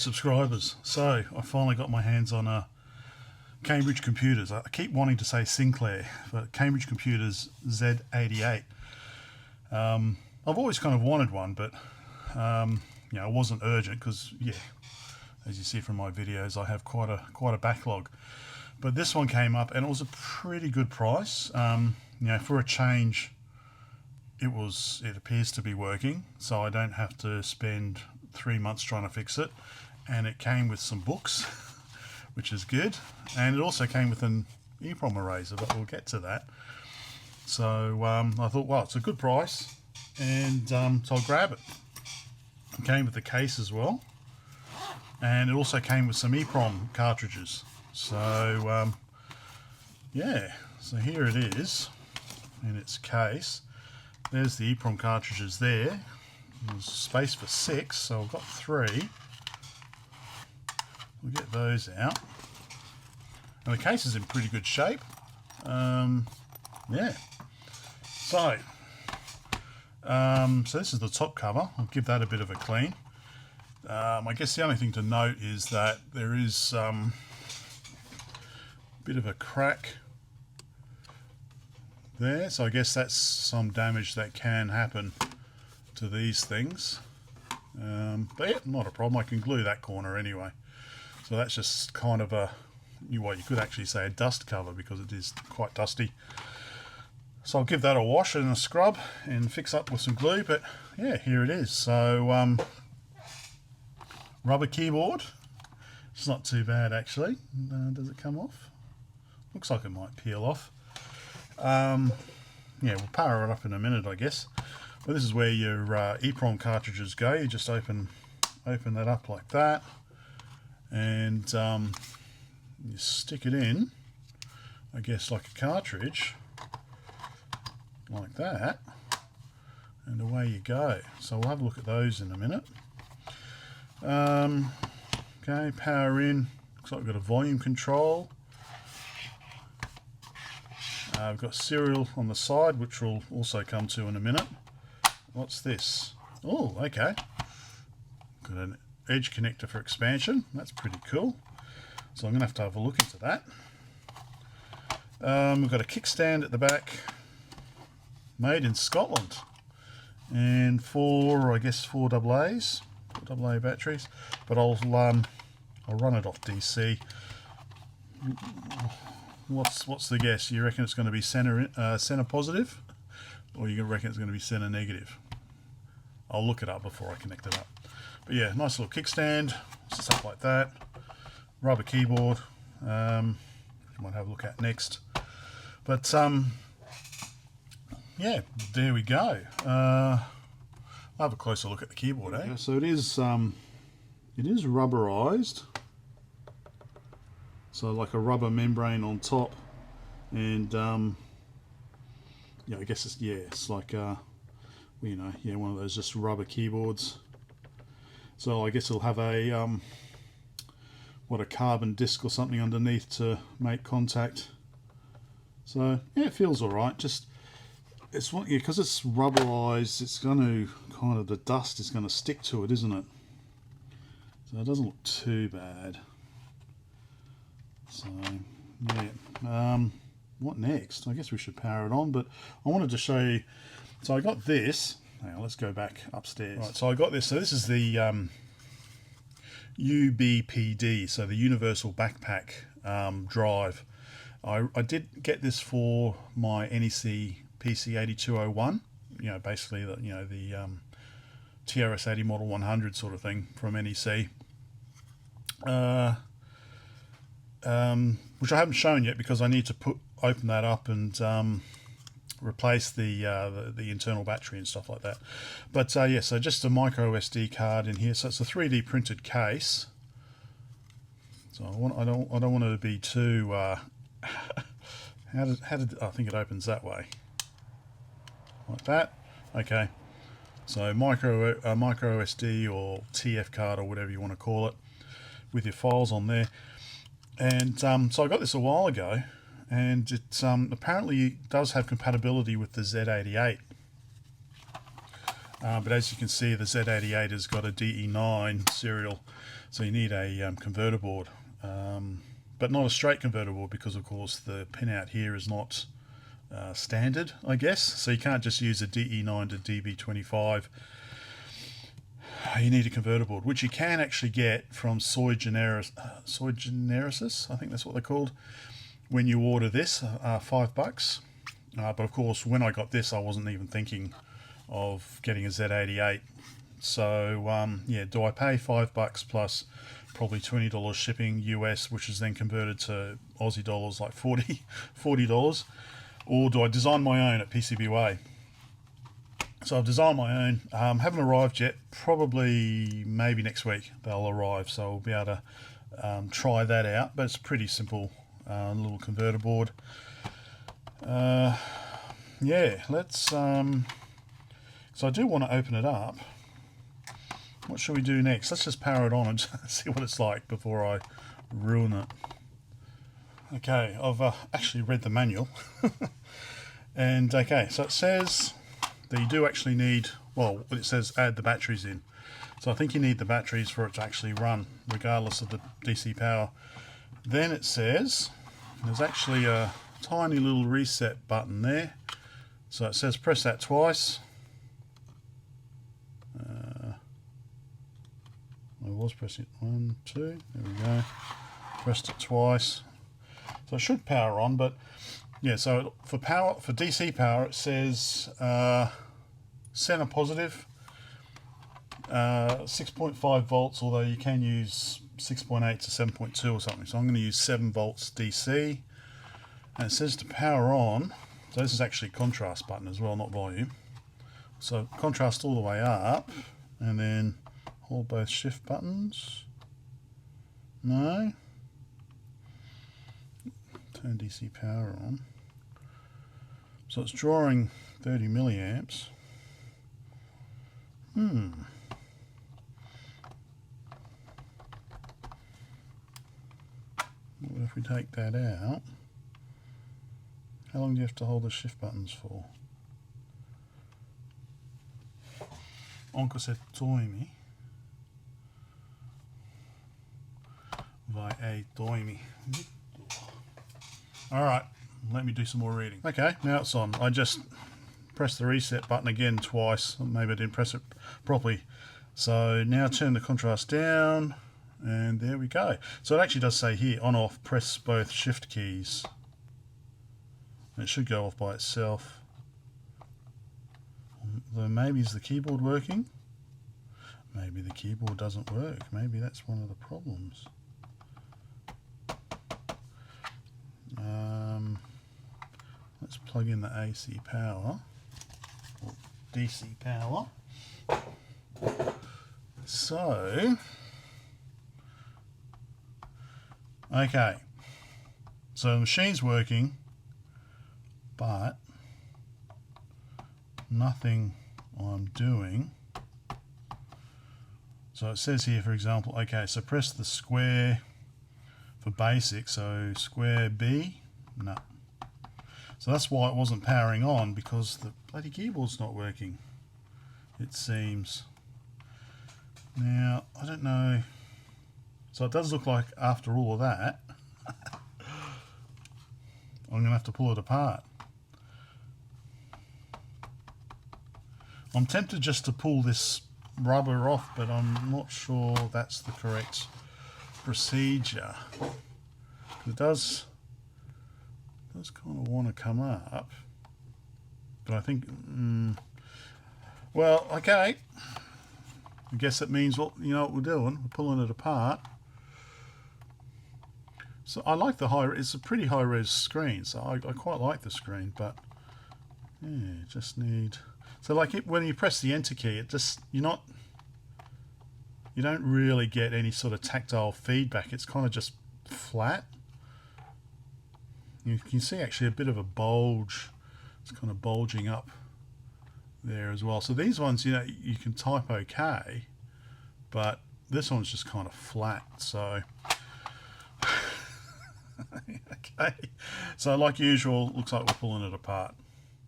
subscribers. So I finally got my hands on a Cambridge Computers. I keep wanting to say Sinclair, but Cambridge Computers Z88. I've always kind of wanted one, but you know, it wasn't urgent because, yeah, as you see from my videos, I have quite a backlog. But this one came up and it was a pretty good price. You know, for a change, it appears to be working, so I don't have to spend 3 months trying to fix it. And it came with some books, which is good, and it also came with an EPROM eraser, but we'll get to that. So I thought, well, it's a good price, and so I'll grab it. It came with the case as well, and it also came with some EPROM cartridges. So yeah, so here it is in its case. There's the EPROM cartridges there. There's space for 6, so I've got 3. We'll get those out. And the case is in pretty good shape. Yeah. So this is the top cover. I'll give that a bit of a clean. I guess the only thing to note is that there is a bit of a crack there. So I guess that's some damage that can happen to these things. But yeah, not a problem. I can glue that corner anyway. So that's just kind of you could actually say a dust cover because it is quite dusty. So I'll give that a wash and a scrub and fix up with some glue. But yeah, here it is. So rubber keyboard. It's not too bad actually. Does it come off? Looks like it might peel off. Yeah, we'll power it up in a minute, I guess. But this is where your EPROM cartridges go. You just open that up like that, and you stick it in, I guess, like a cartridge, like that, and away you go. So we'll have a look at those in a minute. Okay, power in. Looks like we've got a volume control. We've got serial on the side, which we'll also come to in a minute. What's this? Oh, okay. Got an edge connector for expansion. That's pretty cool. So I'm going to have a look into that. We've got a kickstand at the back, made in Scotland, and I guess four AA batteries. But I'll run it off DC. What's the guess? You reckon it's going to be center positive, or you reckon it's going to be center negative? I'll look it up before I connect it up. But yeah, nice little kickstand, stuff like that. Rubber keyboard, you might have a look at next. But yeah, there we go. I'll have a closer look at the keyboard. So it is rubberized. So like a rubber membrane on top, and yeah, I guess it's like you know, yeah, one of those just rubber keyboards. So I guess it'll have a a carbon disc or something underneath to make contact. So yeah, it feels all right. Just because it's rubberized, it's going to the dust is going to stick to it, isn't it? So it doesn't look too bad. So yeah, what next? I guess we should power it on, but I wanted to show you. So I got this. Hang on, let's go back upstairs. Right, so I got this. So this is the UBPD, so the Universal Backpack drive. I did get this for my NEC PC8201. You know, basically the TRS-80 Model 100 sort of thing from NEC. Which I haven't shown yet because I need to open that up and replace the internal battery and stuff like that. But yeah, so just a micro SD card in here. So it's a 3D printed case. So I don't want it to be too. How did I think it opens that way? Like that. Okay. So micro SD or TF card or whatever you want to call it, with your files on there. And so I got this a while ago, and it apparently does have compatibility with the Z88. but as you can see, the Z88 has got a DE9 serial, so you need a converter board, but not a straight converter board, because of course the pinout here is not standard, I guess, so you can't just use a DE9 to DB25. You need a converter board, which you can actually get from Soy Generis, I think that's what they're called, when you order this, $5. But of course, when I got this, I wasn't even thinking of getting a Z88. So yeah, do I pay $5 plus probably $20 shipping US, which is then converted to Aussie dollars like $40, or do I design my own at PCBWay? So I've designed my own. Haven't arrived yet. Probably maybe next week they'll arrive, so I'll be able to try that out. But it's a pretty simple little converter board. Yeah, let's. So I do want to open it up. What should we do next? Let's just power it on and see what it's like before I ruin it. Okay, I've actually read the manual. And okay, so it says that you do actually need, well, it says add the batteries in. So I think you need the batteries for it to actually run, regardless of the DC power. Then it says there's actually a tiny little reset button there. So it says press that twice. I was pressing it 1, 2, there we go. Pressed it twice. So it should power on, but yeah, so for power, for DC power, it says center positive, 6.5 volts, although you can use 6.8 to 7.2 or something. So I'm going to use 7 volts DC. And it says to power on, so this is actually a contrast button as well, not volume. So contrast all the way up, and then hold both shift buttons. No. Turn DC power on. So it's drawing 30 milliamps. What if we take that out? How long do you have to hold the shift buttons for? Onko se toimi? Vai ei toimi? Alright, let me do some more reading. Okay, now it's on. I just pressed the reset button again twice. Maybe I didn't press it properly. So now turn the contrast down, and there we go. So it actually does say here, on off, press both shift keys. It should go off by itself. Though maybe is the keyboard working? Maybe the keyboard doesn't work. Maybe that's one of the problems. Let's plug in the AC power, or DC power. So, okay, so the machine's working, but nothing I'm doing. So it says here, for example, okay, so press the square for basic, so square B, no. So that's why it wasn't powering on, because the bloody keyboard's not working, it seems. Now, I don't know. So it does look like after all of that, I'm going to have to pull it apart. I'm tempted just to pull this rubber off, but I'm not sure that's the correct procedure. It does kind of want to come up, but I think, well, okay. I guess it means, well, you know what we're doing. We're pulling it apart. So I like the it's a pretty high res screen, so I quite like the screen, but yeah, just need. So like when you press the enter key, it just you don't really get any sort of tactile feedback. It's kind of just flat. You can see actually a bit of a bulge. It's kind of bulging up there as well. So these ones, you know, you can type okay, but this one's just kind of flat. So okay, so like usual, looks like we're pulling it apart.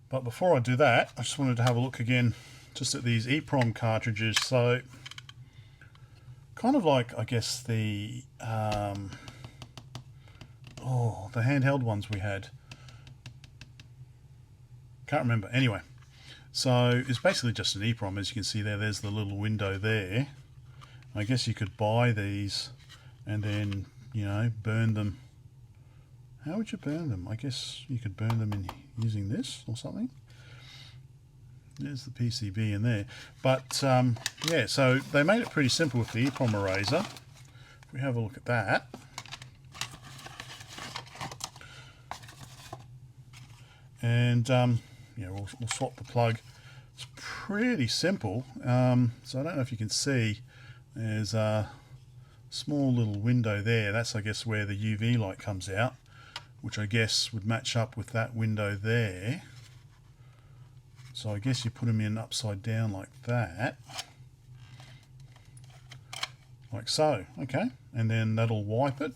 But before I do that, I just wanted to have a look again just at these EPROM cartridges. So kind of like, I guess, the handheld ones we had. Can't remember. Anyway, so it's basically just an EPROM. As you can see there, there's the little window there. I guess you could buy these and then, you know, burn them. How would you burn them? I guess you could burn them in using this or something. There's the PCB in there. But yeah, so they made it pretty simple with the EPROM eraser. If we have a look at that. And yeah, we'll swap the plug. It's pretty simple. So I don't know if you can see, there's a small little window there. That's, I guess, where the UV light comes out, which I guess would match up with that window there. So I guess you put them in upside down like that. Like so, okay. And then that'll wipe it.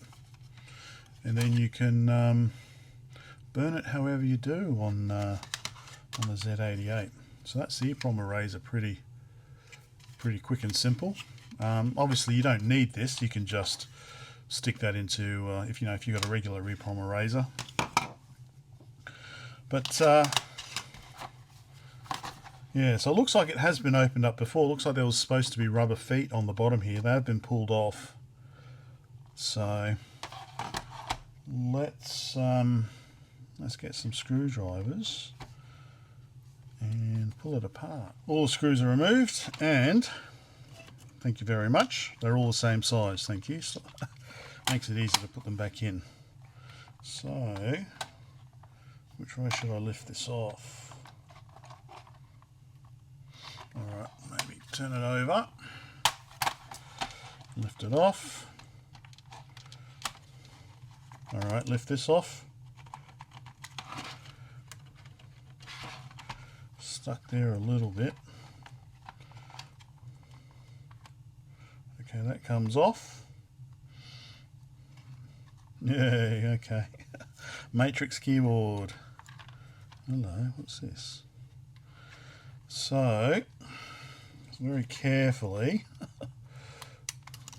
And then you can burn it however you do on the Z88. So that's the EPROM eraser, pretty quick and simple. Obviously you don't need this, you can just stick that into, if you've got a regular EPROM eraser. But yeah, so it looks like it has been opened up before. It looks like there was supposed to be rubber feet on the bottom here. They have been pulled off. So let's get some screwdrivers and pull it apart. All the screws are removed, and thank you very much. They're all the same size, thank you. So makes it easy to put them back in. So which way should I lift this off? Alright, maybe turn it over, lift it off. Alright, lift this off. Stuck there a little bit. Okay, that comes off. Yay, okay. Matrix keyboard. Hello, what's this? So, very carefully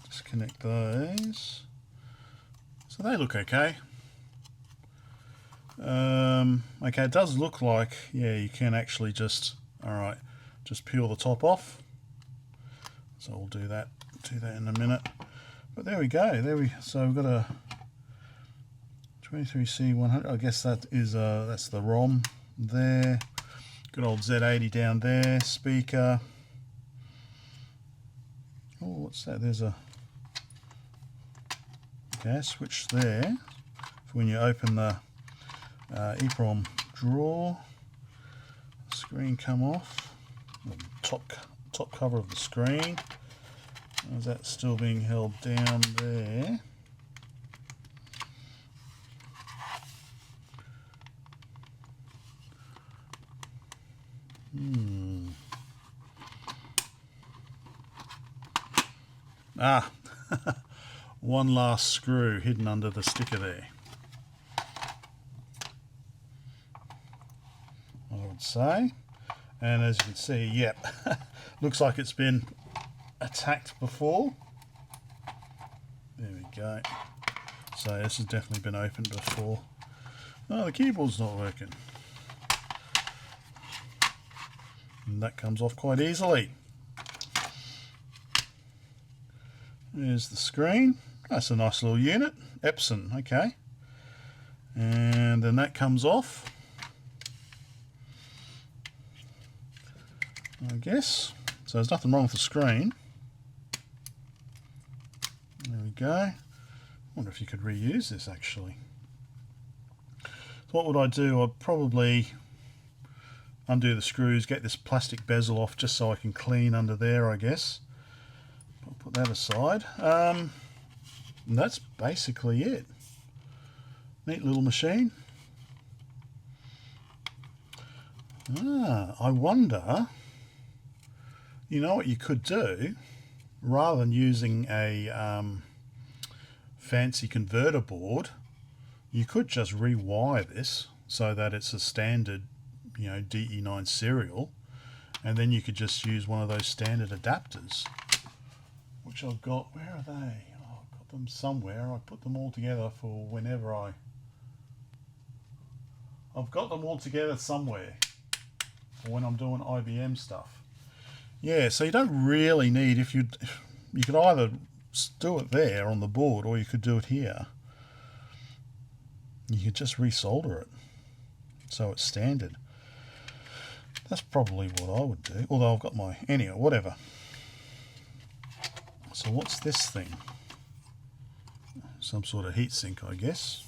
disconnect those. So they look okay. Okay, it does look like, yeah, you can actually just, alright, just peel the top off. So we'll do that in a minute. But there we go. So we've got a 23C100. I guess that is that's the ROM there. Good old Z80 down there. Speaker. Oh, what's that? There's a gas switch there for when you open the EPROM drawer. Screen come off. The top cover of the screen. Is that still being held down there? Ah, one last screw hidden under the sticker there, I would say. And as you can see, yep, looks like it's been attacked before. There we go. So this has definitely been opened before. Oh, the keyboard's not working. And that comes off quite easily. There's the screen. That's a nice little unit. Epson, okay. And then that comes off, I guess. So there's nothing wrong with the screen. There we go. I wonder if you could reuse this actually. So what would I do? I'd probably undo the screws, get this plastic bezel off just so I can clean under there, I guess. I'll put that aside. And that's basically it. Neat little machine. I wonder, you know what you could do? Rather than using a fancy converter board, you could just rewire this so that it's a standard, you know, DE9 serial, And then you could just use one of those standard adapters, which I've got. Where are they? Oh, I've got them somewhere. I put them all together for whenever I've got them all together somewhere for when I'm doing IBM stuff. Yeah, so you don't really need, you could either do it there on the board or you could do it here. You could just resolder it so it's standard. That's probably what I would do, although I've got my, anyway, whatever. So what's this thing? Some sort of heatsink, I guess.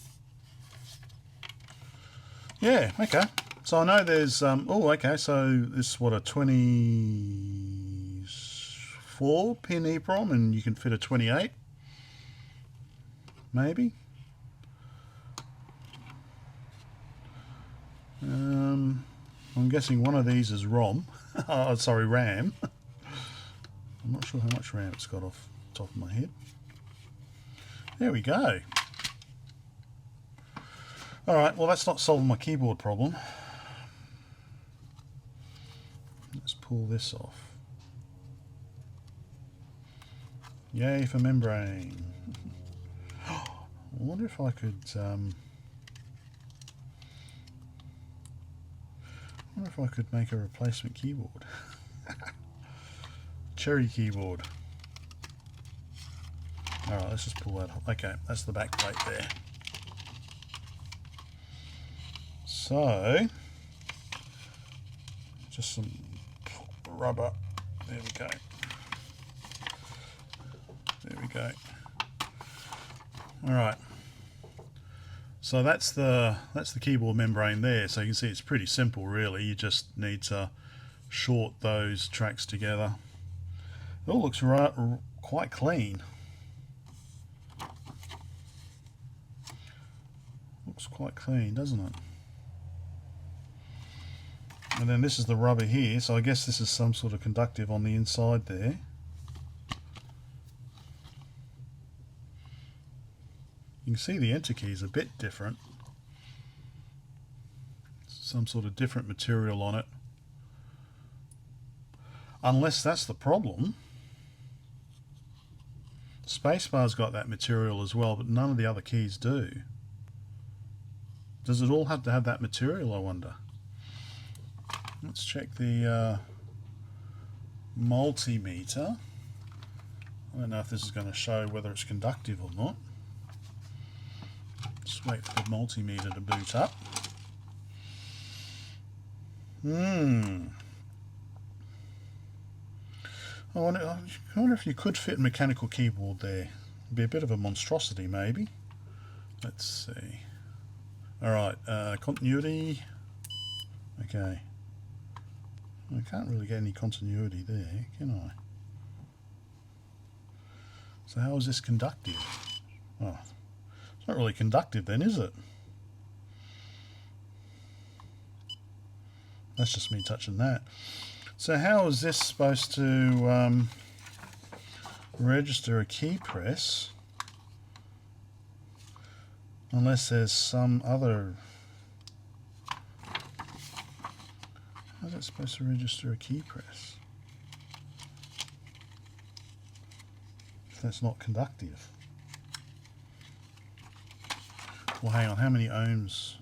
Yeah, okay. So I know there's, oh, okay, so this is what, a 24 pin EPROM, and you can fit a 28, maybe. I'm guessing one of these is ROM. Oh, sorry, RAM. I'm not sure how much RAM it's got off the top of my head. There we go. Alright, well that's not solving my keyboard problem. Let's pull this off. Yay for membrane. I wonder if I could make a replacement keyboard. Cherry keyboard. Alright, let's just pull that off. Okay, that's the back plate there. So, just some rubber. There we go. There we go. Alright. So that's the keyboard membrane there. So you can see it's pretty simple really. You just need to short those tracks together. It all looks quite clean. Looks quite clean, doesn't it? And then this is the rubber here, so I guess this is some sort of conductive on the inside there. You can see the enter key is a bit different. Some sort of different material on it. Unless that's the problem. Spacebar's got that material as well, but none of the other keys do. Does it all have to have that material, I wonder? Let's check the multimeter. I don't know if this is going to show whether it's conductive or not. Just wait for the multimeter to boot up. I wonder if you could fit a mechanical keyboard there. It'd be a bit of a monstrosity maybe. Let's see. Alright, continuity. Okay. I can't really get any continuity there, can I? So how is this conductive? Oh, it's not really conductive then, is it? That's just me touching that. So how is this supposed to register a key press? Unless there's some other... How's it supposed to register a key press? If that's not conductive. Well, hang on, how many ohms?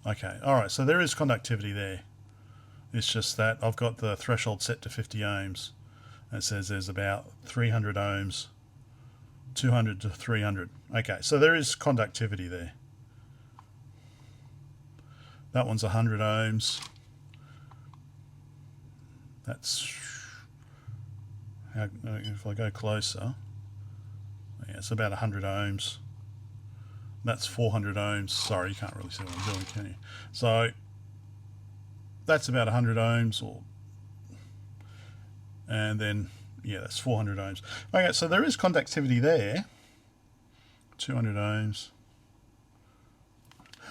Okay, alright, so there is conductivity there. It's just that I've got the threshold set to 50 ohms. And it says there's about 300 ohms, 200 to 300. Okay, so there is conductivity there. That one's 100 ohms. That's, if I go closer, yeah, it's about 100 ohms. That's 400 ohms. Sorry, you can't really see what I'm doing, can you? So that's about 100 ohms, and then, yeah, that's 400 ohms. Okay, so there is conductivity there. 200 ohms.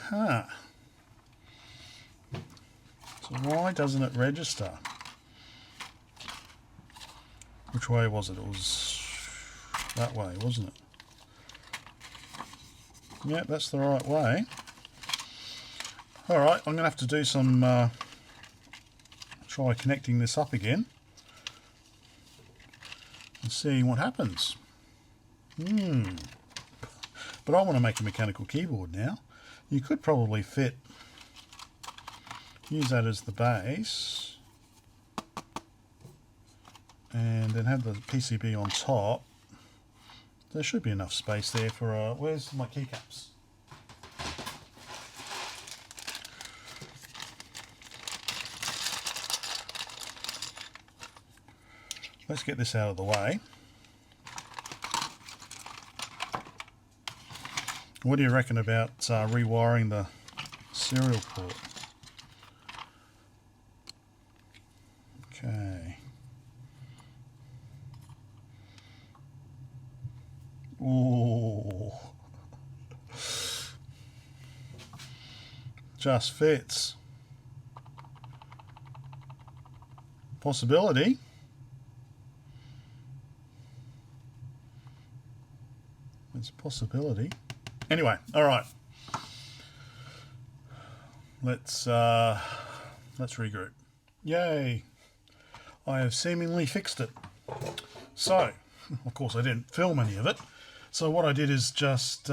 Huh. So why doesn't it register? Which way was it? It was that way, wasn't it? Yeah, that's the right way. Alright, I'm going to have to do some try connecting this up again and seeing what happens. But I want to make a mechanical keyboard now. You could probably use that as the base and then have the PCB on top. There should be enough space there for where's my keycaps? Let's get this out of the way. What do you reckon about rewiring the serial port? Okay. Ooh. Just fits. Possibility. It's a possibility. Anyway, all right. Let's regroup. Yay! I have seemingly fixed it. So, of course, I didn't film any of it. So what I did is just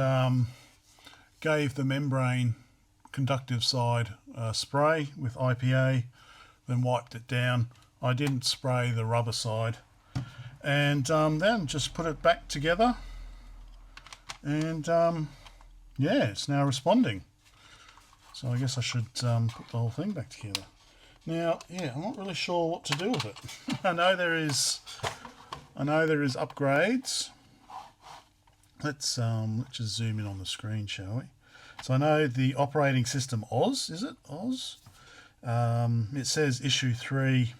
gave the membrane conductive side a spray with IPA, then wiped it down. I didn't spray the rubber side, and then just put it back together. And yeah, it's now responding. So I guess I should put the whole thing back together. Now, yeah, I'm not really sure what to do with it. I know there is upgrades. Let's just zoom in on the screen, shall we? So I know the operating system Oz, is it Oz? It says issue 3.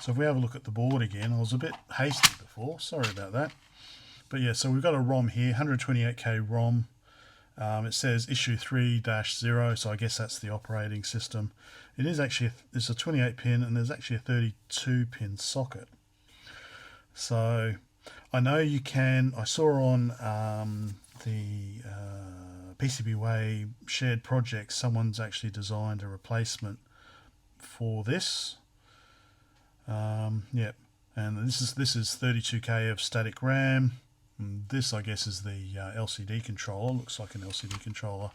So if we have a look at the board again, I was a bit hasty before. Sorry about that. But yeah, so we've got a ROM here, 128K ROM. It says issue 3-0, so I guess that's the operating system. It is actually, there's a 28 pin and there's actually a 32 pin socket. So I know you can, I saw on the PCBWay shared project, someone's actually designed a replacement for this. Yep, and this is 32K of static RAM. And this, I guess, is the LCD controller. Looks like an LCD controller.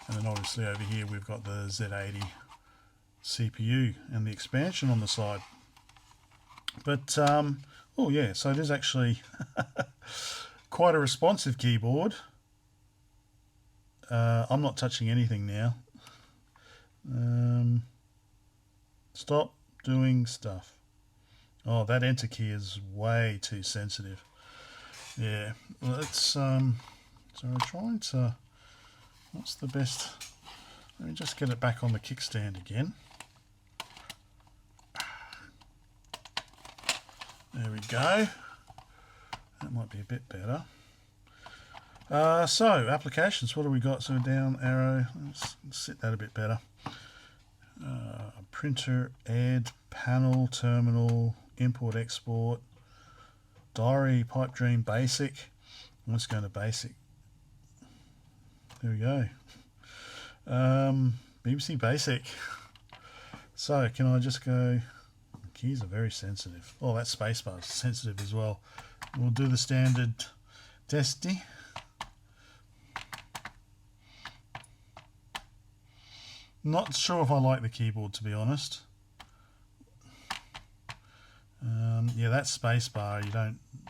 And then obviously over here we've got the Z80 CPU and the expansion on the side. But oh yeah, so it is actually quite a responsive keyboard. I'm not touching anything now. Stop doing stuff. Oh, that enter key is way too sensitive. Yeah, let's so we're trying to, what's the best, let me just get it back on the kickstand again. There we go. That might be a bit better. So applications, what do we got? So down arrow, let's set that a bit better. Printer, add, panel, terminal, import, export, diary, pipe dream, basic. Let's go to basic. There we go. BBC Basic. So can I just go, keys are very sensitive. Oh, that spacebar is sensitive as well. We'll do the standard testy. Not sure if I like the keyboard, to be honest. Yeah, that spacebar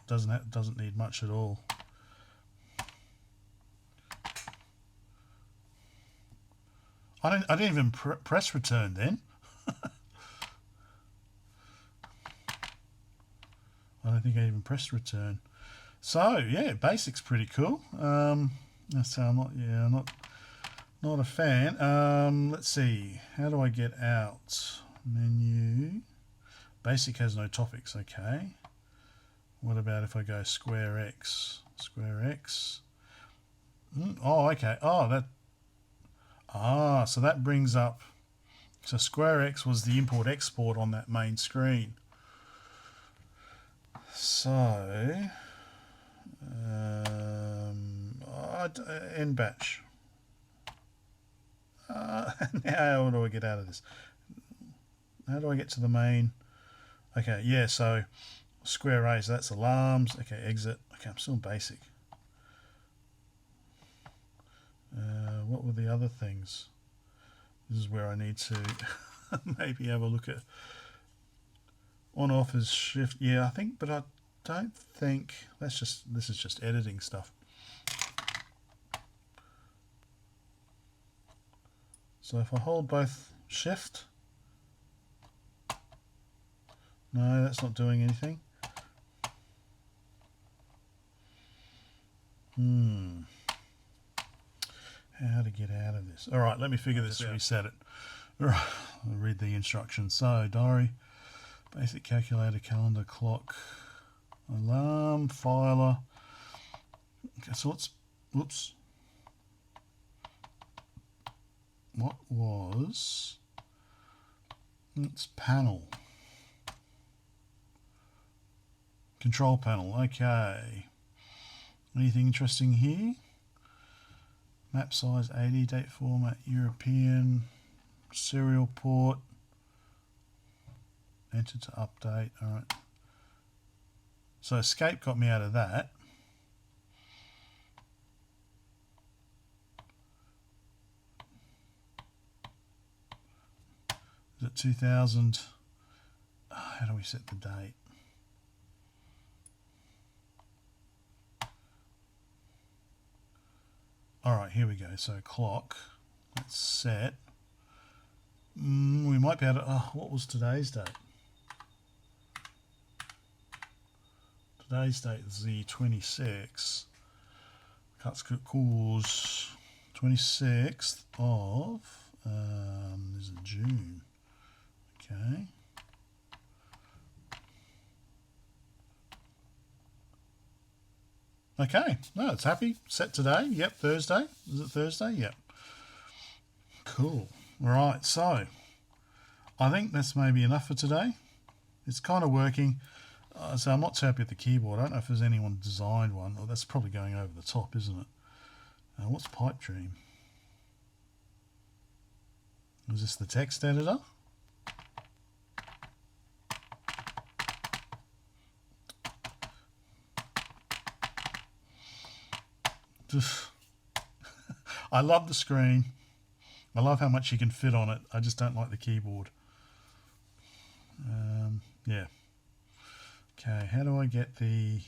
doesn't need much at all. I didn't even press return then. I don't think I even pressed return. So yeah, Basic's pretty cool. So I'm not a fan. Let's see. How do I get out? Menu. Basic has no topics. Okay. What about if I go square X? Square X. Oh, okay. Oh, that. Ah, so that brings up. So square X was the import export on that main screen. So end batch. Now how do I get out of this? how do I get to the main? Okay, yeah, so square A, so that's alarms. Okay, exit. Okay, I'm still basic. What were the other things? This is where I need to maybe have a look at on off is shift. Yeah, I think, but I don't think this is just editing stuff. So if I hold both shift, no, that's not doing anything. How to get out of this? All right, let me figure this out. Reset it. All right, I'll read the instructions. So diary, basic calculator, calendar, clock, alarm, filer. Okay, so whoops. What was it's panel? Control panel, okay. Anything interesting here? Map size 80, date format, European, serial port, enter to update, alright. So escape got me out of that. Is it 2000? How do we set the date? Alright, here we go. So clock, let's set. We might be able to, what was today's date? Today's date is the 26th. Cuts cause 26th of this is June. Okay. Okay, no, it's happy. Set today. Yep, Thursday. Is it Thursday? Yep. Cool. All right, so I think that's maybe enough for today. It's kind of working. So I'm not too happy with the keyboard. I don't know if there's anyone designed one. Oh, that's probably going over the top, isn't it? What's Pipe Dream? Is this the text editor? I love the screen. I love how much you can fit on it. I just don't like the keyboard. Yeah. Okay, how do I get the...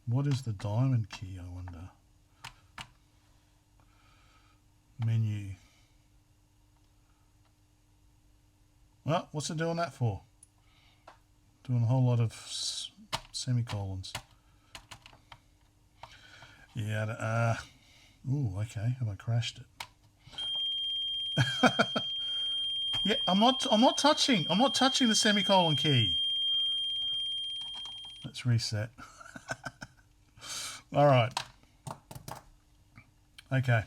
What is the diamond key, I wonder? Menu. Well, what's it doing that for? Doing a whole lot of semicolons. Yeah, ooh, okay, have I crashed it? Yeah, I'm not touching the semicolon key. Let's reset. All right. Okay,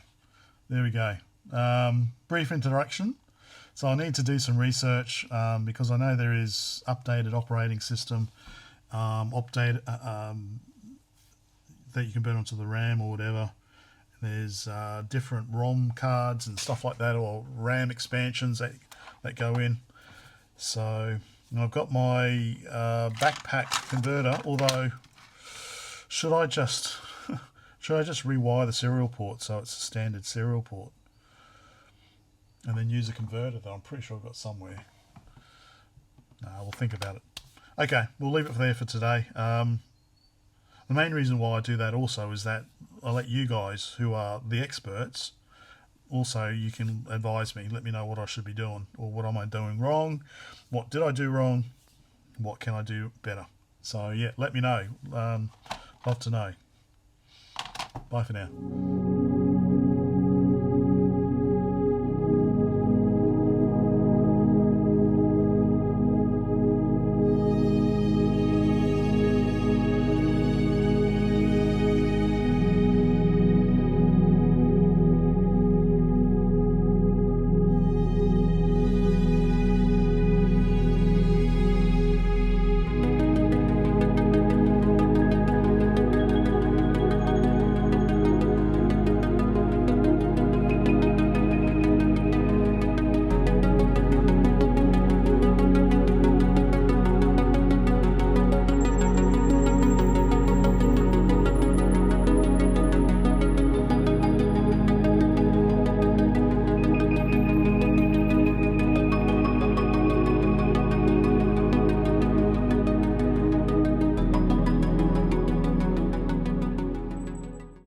there we go. Brief introduction. So I need to do some research because I know there is updated operating system, that you can put onto the RAM or whatever. There's different ROM cards and stuff like that, or RAM expansions that go in. So I've got my backpack converter. Although, should I just rewire the serial port so it's a standard serial port, and then use a converter that I'm pretty sure I've got somewhere? We'll think about it. Okay, we'll leave it there for today. The main reason why I do that also is that I let you guys, who are the experts, also you can advise me, let me know what I should be doing, or what am I doing wrong, what did I do wrong, what can I do better. So yeah, let me know. Love to know. Bye for now.